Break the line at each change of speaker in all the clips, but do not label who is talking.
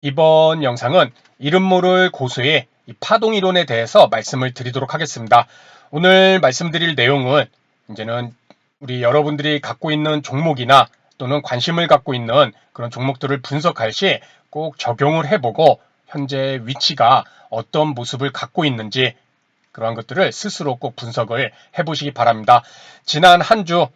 이번 영상은 이름 모를 고수의 이 파동이론에 대해서 말씀을 드리도록 하겠습니다. 오늘 말씀드릴 내용은 이제는 우리 여러분들이 갖고 있는 종목이나 또는 관심을 갖고 있는 그런 종목들을 분석할 시 꼭 적용을 해보고 현재 위치가 어떤 모습을 갖고 있는지 그러한 것들을 스스로 꼭 분석을 해보시기 바랍니다. 지난 한 주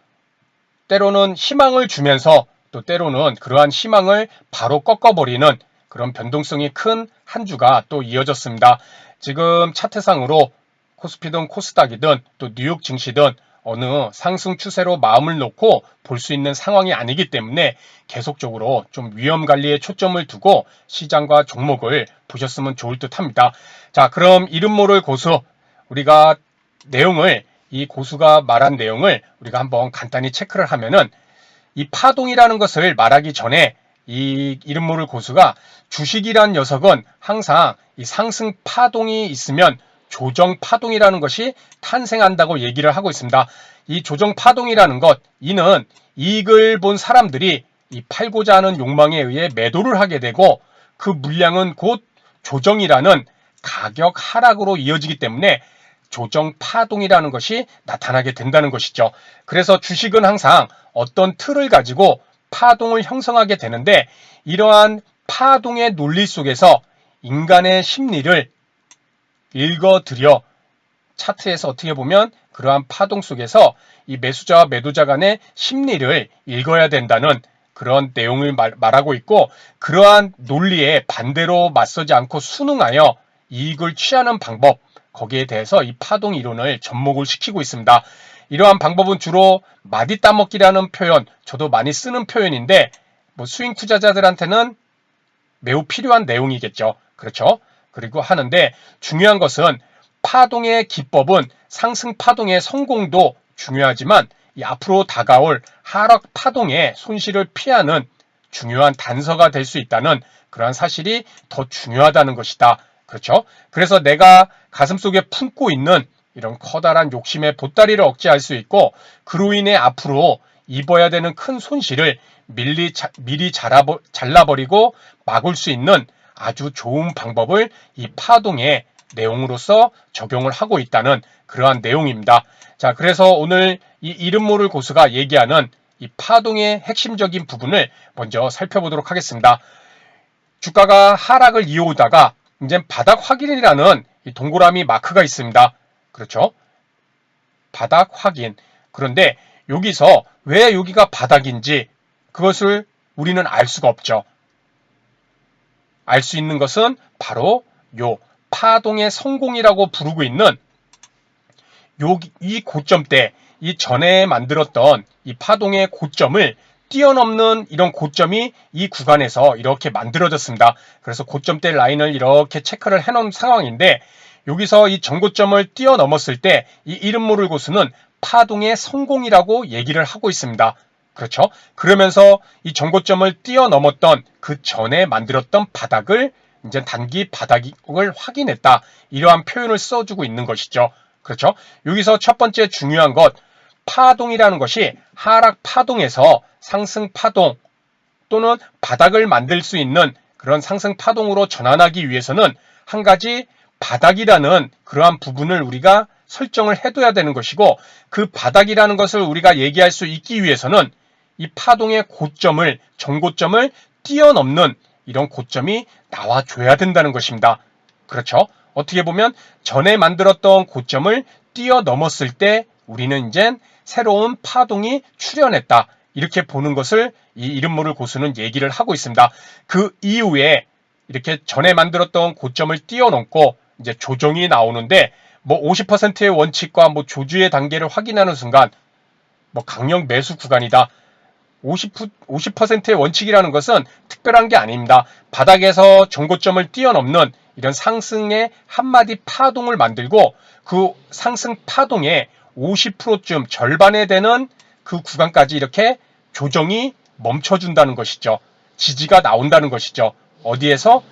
때로는 희망을 주면서 또 때로는 그러한 희망을 바로 꺾어버리는 그런 변동성이 큰 한 주가 또 이어졌습니다. 지금 차트상으로 코스피든 코스닥이든 또 뉴욕 증시든 어느 상승 추세로 마음을 놓고 볼 수 있는 상황이 아니기 때문에 계속적으로 좀 위험 관리에 초점을 두고 시장과 종목을 보셨으면 좋을 듯 합니다. 자, 그럼 이름 모를 고수, 우리가 내용을 이 고수가 말한 내용을 우리가 한번 간단히 체크를 하면은 이 파동이라는 것을 말하기 전에 이 이름 모를 고수가 주식이란 녀석은 항상 이 상승 파동이 있으면 조정 파동이라는 것이 탄생한다고 얘기를 하고 있습니다. 이 조정 파동이라는 것, 이는 이익을 본 사람들이 이 팔고자 하는 욕망에 의해 매도를 하게 되고 그 물량은 곧 조정이라는 가격 하락으로 이어지기 때문에 조정 파동이라는 것이 나타나게 된다는 것이죠. 그래서 주식은 항상 어떤 틀을 가지고 파동을 형성하게 되는데 이러한 파동의 논리 속에서 인간의 심리를 읽어드려 차트에서 어떻게 보면 그러한 파동 속에서 이 매수자와 매도자 간의 심리를 읽어야 된다는 그런 내용을 말하고 있고, 그러한 논리에 반대로 맞서지 않고 순응하여 이익을 취하는 방법, 거기에 대해서 이 파동 이론을 접목을 시키고 있습니다. 이러한 방법은 주로 마디 따먹기라는 표현, 저도 많이 쓰는 표현인데 뭐 스윙 투자자들한테는 매우 필요한 내용이겠죠. 그렇죠? 그리고 하는데 중요한 것은 파동의 기법은 상승 파동의 성공도 중요하지만 이 앞으로 다가올 하락 파동의 손실을 피하는 중요한 단서가 될 수 있다는 그러한 사실이 더 중요하다는 것이다. 그렇죠? 그래서 내가 가슴속에 품고 있는 이런 커다란 욕심의 보따리를 억제할 수 있고 그로 인해 앞으로 입어야 되는 큰 손실을 미리 잘라버리고 막을 수 있는 아주 좋은 방법을 이 파동의 내용으로서 적용을 하고 있다는 그러한 내용입니다. 자, 그래서 오늘 이 이름 모를 고수가 얘기하는 이 파동의 핵심적인 부분을 먼저 살펴보도록 하겠습니다. 주가가 하락을 이어오다가 이제 바닥 확인이라는 이 동그라미 마크가 있습니다. 그렇죠? 바닥 확인. 그런데 여기서 왜 여기가 바닥인지 그것을 우리는 알 수가 없죠. 알 수 있는 것은 바로 요 파동의 성공이라고 부르고 있는 이 고점대, 이 전에 만들었던 이 파동의 고점을 뛰어넘는 이런 고점이 이 구간에서 이렇게 만들어졌습니다. 그래서 고점대 라인을 이렇게 체크를 해놓은 상황인데 여기서 이 전고점을 뛰어넘었을 때 이 이름 모를 고수는 파동의 성공이라고 얘기를 하고 있습니다. 그렇죠? 그러면서 이 전고점을 뛰어넘었던 그 전에 만들었던 바닥을 이제 단기 바닥을 확인했다. 이러한 표현을 써주고 있는 것이죠. 그렇죠? 여기서 첫 번째 중요한 것, 파동이라는 것이 하락 파동에서 상승 파동 또는 바닥을 만들 수 있는 그런 상승 파동으로 전환하기 위해서는 한 가지 바닥이라는 그러한 부분을 우리가 설정을 해둬야 되는 것이고 그 바닥이라는 것을 우리가 얘기할 수 있기 위해서는 이 파동의 고점을, 전고점을 뛰어넘는 이런 고점이 나와줘야 된다는 것입니다. 그렇죠? 어떻게 보면 전에 만들었던 고점을 뛰어넘었을 때 우리는 이제 새로운 파동이 출현했다. 이렇게 보는 것을 이 이름 모를 고수는 얘기를 하고 있습니다. 그 이후에 이렇게 전에 만들었던 고점을 뛰어넘고 이제 조정이 나오는데 뭐 50%의 원칙과 뭐 조주의 단계를 확인하는 순간 뭐 강력 매수 구간이다. 50%의 원칙이라는 것은 특별한 게 아닙니다. 바닥에서 전고점을 뛰어넘는 이런 상승의 한마디 파동을 만들고 그 상승 파동의 50%쯤 절반에 되는 그 구간까지 이렇게 조정이 멈춰준다는 것이죠. 지지가 나온다는 것이죠. 어디에서?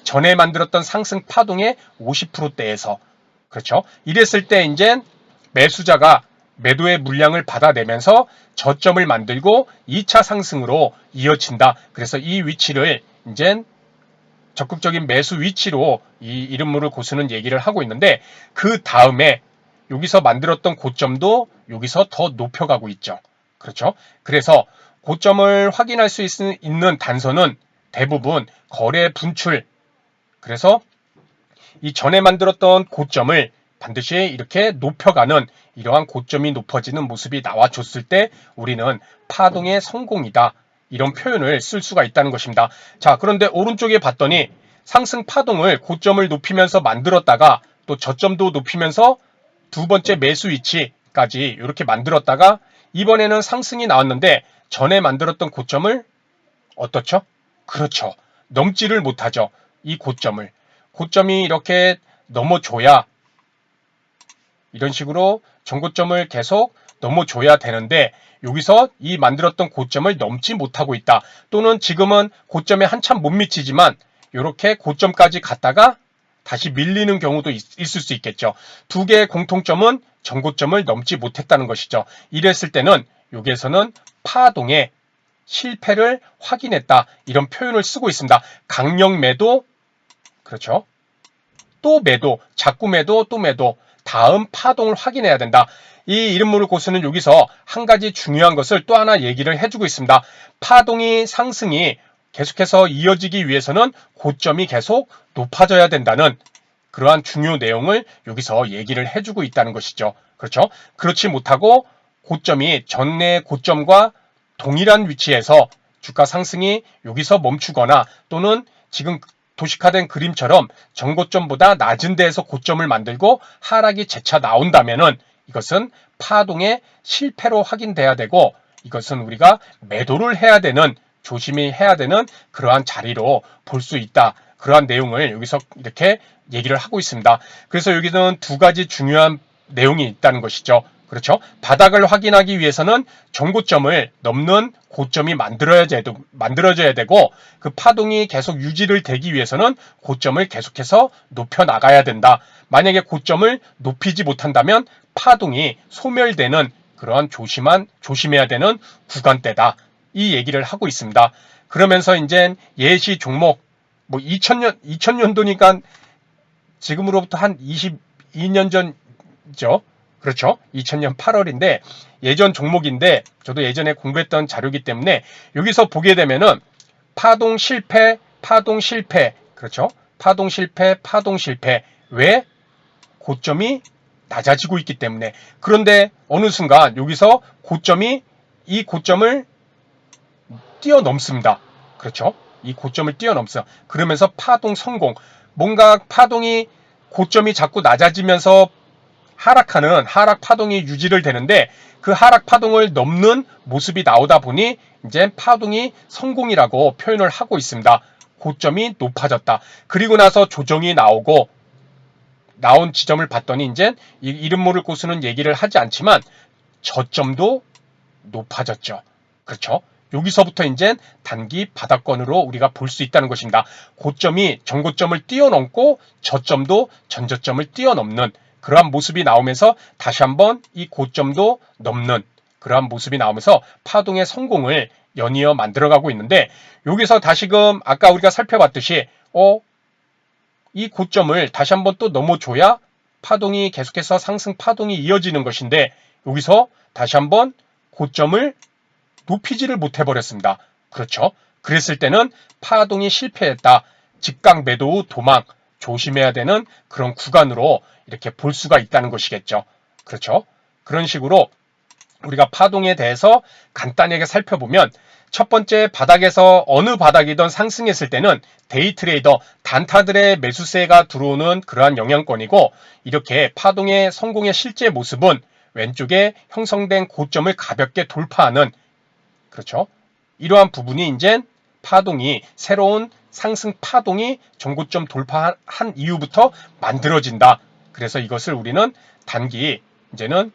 전에 만들었던 상승 파동의 50%대에서. 그렇죠? 이랬을 때 이제 매수자가 매도의 물량을 받아내면서 저점을 만들고 2차 상승으로 이어진다. 그래서 이 위치를 이제 적극적인 매수 위치로 이 이른모를 고수는 얘기를 하고 있는데, 그 다음에 여기서 만들었던 고점도 여기서 더 높여가고 있죠. 그렇죠? 그래서 고점을 확인할 수 있는 단서는 대부분 거래 분출, 그래서 이 전에 만들었던 고점을 반드시 이렇게 높여가는, 이러한 고점이 높아지는 모습이 나와줬을 때 우리는 파동의 성공이다, 이런 표현을 쓸 수가 있다는 것입니다. 자, 그런데 오른쪽에 봤더니 상승 파동을 고점을 높이면서 만들었다가 또 저점도 높이면서 두 번째 매수 위치까지 이렇게 만들었다가 이번에는 상승이 나왔는데 전에 만들었던 고점을 어떻죠? 그렇죠. 넘지를 못하죠. 이 고점이 이렇게 넘어줘야, 이런 식으로 전고점을 계속 넘어줘야 되는데 여기서 이 만들었던 고점을 넘지 못하고 있다. 또는 지금은 고점에 한참 못 미치지만 이렇게 고점까지 갔다가 다시 밀리는 경우도 있을 수 있겠죠. 두 개의 공통점은 전고점을 넘지 못했다는 것이죠. 이랬을 때는 여기에서는 파동의 실패를 확인했다, 이런 표현을 쓰고 있습니다. 강력 매도, 그렇죠. 또 매도, 자꾸 매도, 또 매도, 다음 파동을 확인해야 된다. 이 이른모를 고수는 여기서 한 가지 중요한 것을 또 하나 얘기를 해주고 있습니다. 상승이 계속해서 이어지기 위해서는 고점이 계속 높아져야 된다는 그러한 중요 내용을 여기서 얘기를 해주고 있다는 것이죠. 그렇죠? 그렇지 못하고 고점이 전의 고점과 동일한 위치에서 주가 상승이 여기서 멈추거나 또는 지금 도식화된 그림처럼 전고점보다 낮은 데에서 고점을 만들고 하락이 재차 나온다면은 이것은 파동의 실패로 확인돼야 되고, 이것은 우리가 매도를 해야 되는, 조심히 해야 되는 그러한 자리로 볼 수 있다. 그러한 내용을 여기서 이렇게 얘기를 하고 있습니다. 그래서 여기는 두 가지 중요한 내용이 있다는 것이죠. 그렇죠? 바닥을 확인하기 위해서는 전고점을 넘는 고점이 만들어져야 되고, 그 파동이 계속 유지를 되기 위해서는 고점을 계속해서 높여 나가야 된다. 만약에 고점을 높이지 못한다면 파동이 소멸되는 그러한 조심해야 되는 구간대다, 이 얘기를 하고 있습니다. 그러면서 이제 예시 종목, 2000년도니까 지금으로부터 한 22년 전이죠. 그렇죠. 2000년 8월인데 예전 종목인데 저도 예전에 공부했던 자료이기 때문에 여기서 보게 되면은 파동 실패, 그렇죠. 파동 실패. 왜? 고점이 낮아지고 있기 때문에. 그런데 어느 순간 여기서 이 고점을 뛰어넘습니다. 그렇죠. 이 고점을 뛰어넘어요. 그러면서 파동 성공. 뭔가 고점이 자꾸 낮아지면서 하락 파동이 유지를 되는데 그 하락 파동을 넘는 모습이 나오다 보니 이제 파동이 성공이라고 표현을 하고 있습니다. 고점이 높아졌다. 그리고 나서 조정이 나온 지점을 봤더니 이제 이름 모를 고수는 얘기를 하지 않지만 저점도 높아졌죠. 그렇죠? 여기서부터 이제 단기 바닥권으로 우리가 볼 수 있다는 것입니다. 고점이 전고점을 뛰어넘고 저점도 전저점을 뛰어넘는 그러한 모습이 나오면서 다시 한번 이 고점도 넘는 그러한 모습이 나오면서 파동의 성공을 연이어 만들어가고 있는데, 여기서 다시금 아까 우리가 살펴봤듯이 이 고점을 다시 한번 또 넘어줘야 파동이 계속해서 상승 파동이 이어지는 것인데 여기서 다시 한번 고점을 높이지를 못해버렸습니다. 그렇죠? 그랬을 때는 파동이 실패했다. 직각 매도 후 도망, 조심해야 되는 그런 구간으로 이렇게 볼 수가 있다는 것이겠죠. 그렇죠? 그런 식으로 우리가 파동에 대해서 간단하게 살펴보면, 첫 번째, 어느 바닥이든 상승했을 때는 데이 트레이더, 단타들의 매수세가 들어오는 그러한 영향권이고, 이렇게 파동의 성공의 실제 모습은 왼쪽에 형성된 고점을 가볍게 돌파하는, 그렇죠? 이러한 부분이 이제 새로운 상승 파동이 전고점 돌파한 이후부터 만들어진다. 그래서 이것을 우리는 단기 이제는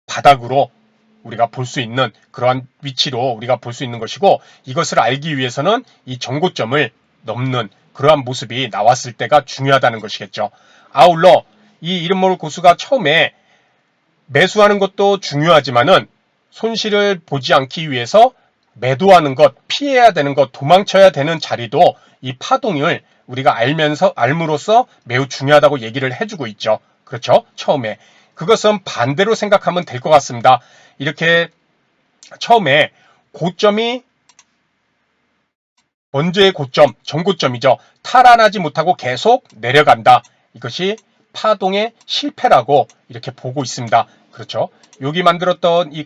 바닥으로 우리가 볼 수 있는 그러한 위치로 우리가 볼 수 있는 것이고, 이것을 알기 위해서는 이 전고점을 넘는 그러한 모습이 나왔을 때가 중요하다는 것이겠죠. 아울러 이 이름 모를 고수가 처음에 매수하는 것도 중요하지만은 손실을 보지 않기 위해서 매도하는 것, 피해야 되는 것, 도망쳐야 되는 자리도 이 파동을 우리가 알므로써 매우 중요하다고 얘기를 해주고 있죠. 그렇죠? 처음에. 그것은 반대로 생각하면 될 것 같습니다. 이렇게 처음에 고점이 먼저의 고점, 전고점이죠. 탈환하지 못하고 계속 내려간다. 이것이 파동의 실패라고 이렇게 보고 있습니다. 그렇죠? 여기 만들었던 이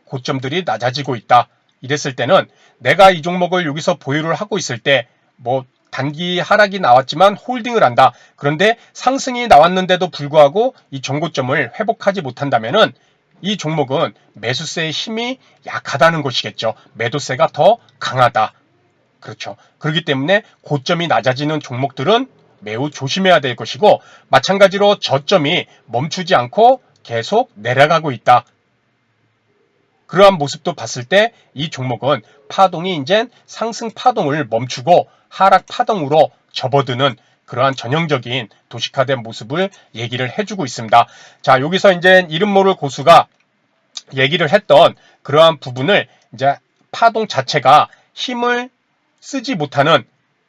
고점들이 낮아지고 있다. 이랬을 때는 내가 이 종목을 여기서 보유를 하고 있을 때 뭐 단기 하락이 나왔지만 홀딩을 한다. 그런데 상승이 나왔는데도 불구하고 이 전고점을 회복하지 못한다면은 이 종목은 매수세의 힘이 약하다는 것이겠죠. 매도세가 더 강하다. 그렇죠. 그렇기 때문에 고점이 낮아지는 종목들은 매우 조심해야 될 것이고, 마찬가지로 저점이 멈추지 않고 계속 내려가고 있다. 그러한 모습도 봤을 때 이 종목은 파동이 이제 상승 파동을 멈추고 하락 파동으로 접어드는 그러한 전형적인 도식화된 모습을 얘기를 해주고 있습니다. 자, 여기서 이제 이름 모를 고수가 얘기를 했던 그러한 부분을 이제 파동 자체가 힘을 쓰지 못하는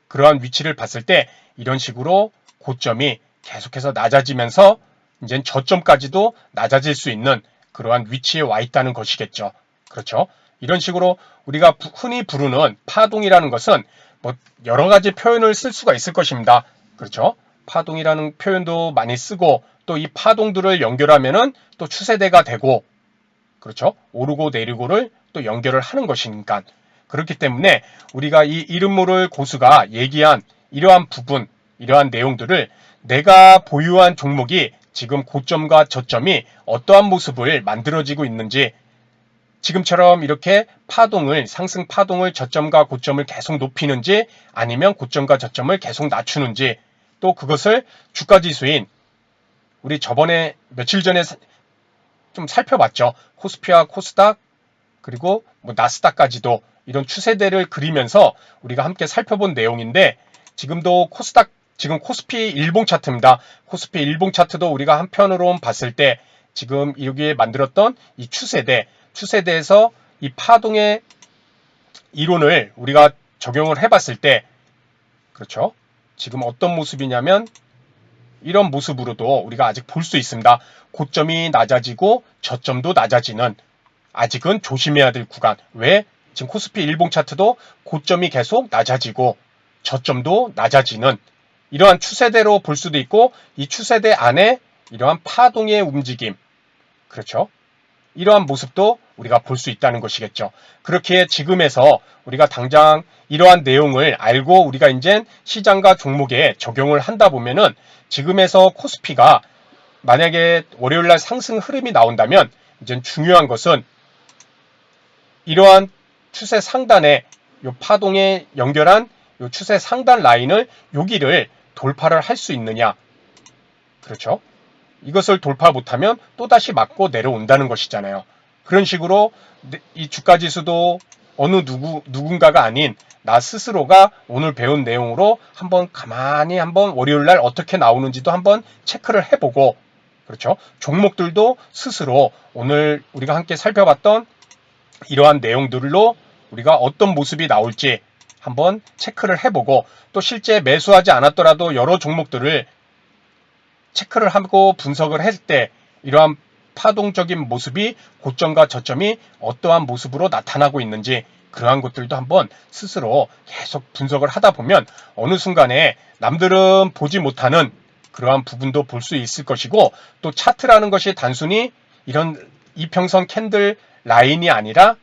그러한 위치를 봤을 때 이런 식으로 고점이 계속해서 낮아지면서 이제 저점까지도 낮아질 수 있는 그러한 위치에 와 있다는 것이겠죠. 그렇죠? 이런 식으로 우리가 흔히 부르는 파동이라는 것은 뭐 여러 가지 표현을 쓸 수가 있을 것입니다. 그렇죠? 파동이라는 표현도 많이 쓰고 또 이 파동들을 연결하면은 또 추세대가 되고 그렇죠? 오르고 내리고를 또 연결을 하는 것이니까 그렇기 때문에 우리가 이 이름 모를 고수가 얘기한 이러한 부분, 이러한 내용들을 내가 보유한 종목이 지금 고점과 저점이 어떠한 모습을 만들어지고 있는지 지금처럼 이렇게 파동을 상승 파동을 저점과 고점을 계속 높이는지 아니면 고점과 저점을 계속 낮추는지 또 그것을 주가지수인 우리 저번에 며칠 전에 좀 살펴봤죠. 코스피와 코스닥 그리고 뭐 나스닥까지도 이런 추세대를 그리면서 우리가 함께 살펴본 내용인데 지금도 코스닥 지금 코스피 일봉 차트입니다. 코스피 일봉 차트도 우리가 한편으로 봤을 때 지금 여기에 만들었던 이 추세대에서 이 파동의 이론을 우리가 적용을 해봤을 때 그렇죠. 지금 어떤 모습이냐면 이런 모습으로도 우리가 아직 볼 수 있습니다. 고점이 낮아지고 저점도 낮아지는 아직은 조심해야 될 구간. 왜? 지금 코스피 일봉 차트도 고점이 계속 낮아지고 저점도 낮아지는 이러한 추세대로 볼 수도 있고 이 추세대 안에 이러한 파동의 움직임. 그렇죠? 이러한 모습도 우리가 볼 수 있다는 것이겠죠. 그렇게 지금에서 우리가 당장 이러한 내용을 알고 우리가 이제 시장과 종목에 적용을 한다 보면은 지금에서 코스피가 만약에 월요일날 상승 흐름이 나온다면 이제 중요한 것은 이러한 추세 상단에 요 파동에 연결한 요 추세 상단 라인을 여기를 돌파를 할 수 있느냐. 그렇죠? 이것을 돌파 못하면 또다시 맞고 내려온다는 것이잖아요. 그런 식으로 이 주가 지수도 어느 누군가가 아닌 나 스스로가 오늘 배운 내용으로 한번 가만히 한번 월요일 날 어떻게 나오는지도 한번 체크를 해보고 그렇죠. 종목들도 스스로 오늘 우리가 함께 살펴봤던 이러한 내용들로 우리가 어떤 모습이 나올지 한번 체크를 해보고 또 실제 매수하지 않았더라도 여러 종목들을 체크를 하고 분석을 할 때 이러한 파동적인 모습이 고점과 저점이 어떠한 모습으로 나타나고 있는지 그러한 것들도 한번 스스로 계속 분석을 하다 보면 어느 순간에 남들은 보지 못하는 그러한 부분도 볼 수 있을 것이고 또 차트라는 것이 단순히 이런 이평선 캔들 라인이 아니라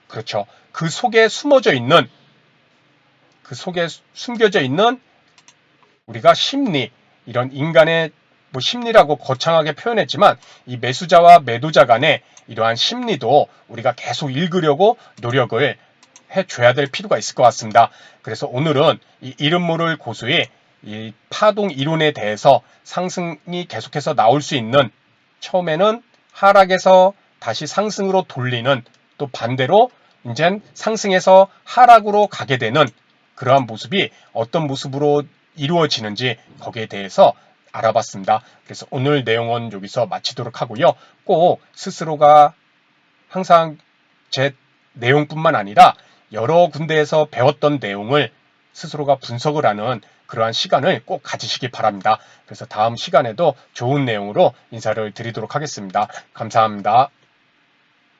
그렇죠. 그 속에 숨어져 있는 그 속에 숨겨져 있는 우리가 심리 이런 인간의 뭐 심리라고 거창하게 표현했지만 이 매수자와 매도자 간의 이러한 심리도 우리가 계속 읽으려고 노력을 해줘야 될 필요가 있을 것 같습니다. 그래서 오늘은 이 이름 모를 고수의 이 파동 이론에 대해서 상승이 계속해서 나올 수 있는 처음에는 하락에서 다시 상승으로 돌리는 또 반대로 이젠 상승에서 하락으로 가게 되는 그러한 모습이 어떤 모습으로 이루어지는지 거기에 대해서 알아봤습니다. 그래서 오늘 내용은 여기서 마치도록 하고요. 꼭 스스로가 항상 제 내용뿐만 아니라 여러 군데에서 배웠던 내용을 스스로가 분석을 하는 그러한 시간을 꼭 가지시기 바랍니다. 그래서 다음 시간에도 좋은 내용으로 인사를 드리도록 하겠습니다. 감사합니다.